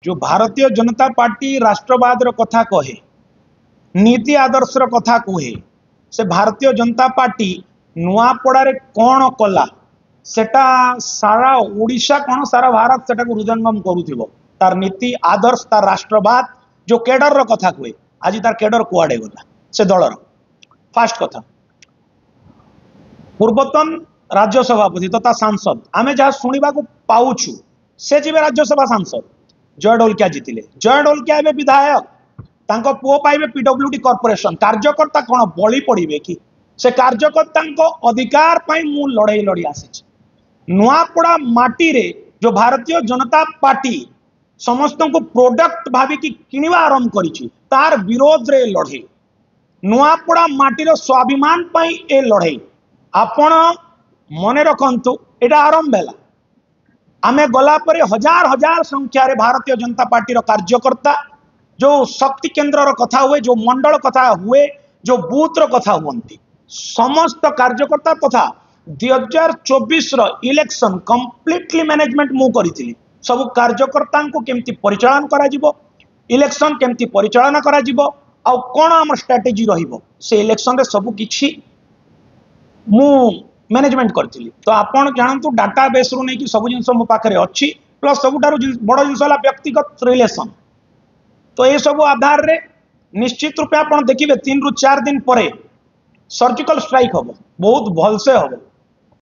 जो भारतीय जनता पार्टी राष्ट्रवाद कथा कहे नीति आदर्श कथा कहे से भारतीय जनता पार्टी नुआपड़ारे कौन कला सेटा सारा ओडिशा कौन सारा भारत सेटा को हृदयंगम करुथिबो तार नीति आदर्श तार राष्ट्रवाद जो केडर कथा कहे आज तार केडर कुआडे गला से दलर फास्ट कथा पूर्वतन राज्य सभापति तथा सांसद आमे जहाँ शुणा पाऊछु से जीवे राज्यसभा सांसद जय ढोलकिया जीतिले जय ढोलकिया एवं विधायक तांको पुओ पाइबे पीडब्ल्यूडी कॉर्पोरेशन कार्यकर्ता कौन बलि पड़े कि से कार्यकर्ता अधिकार मु लड़ाई लड़ी आसी नुआपड़ा माटी रे जो भारतीय जनता पार्टी समस्त को प्रोडक्ट भाविकी किणवा आरंभ करी तार विरोध रे लड़े नुआपड़ा माटीर स्वाभिमान ए लड़े आपण मने रखंतु एटा आरंभ है आमे गला परे हजार हजार संख्यार भारतीय जनता पार्टी कार्यकर्ता जो शक्ति केन्द्र कथा हुए जो मंडल कथा हुए जो बूथ कथा हुए समस्त कार्यकर्ता तथा 2024 इलेक्शन कंप्लीटली मैनेजमेंट मु करी सब कार्यकर्ता को केमती परिचालन करा इलेक्शन केमती परिचालन करा आ कौन आम स्ट्राटेजी रहिबो से इलेक्शन रे सब किछि मु मैनेजमेंट करी तो आपण जानतु डाटा बेस रु नहीं सब जिन मो पाखे अच्छी प्लस सब बड़ जिन व्यक्तिगत रिलेशन तो ये सब आधार रे निश्चित रूपे आप देखिए 3 ରୁ 4 दिन पर सर्जिकल स्ट्राइक हम बहुत भलसे हम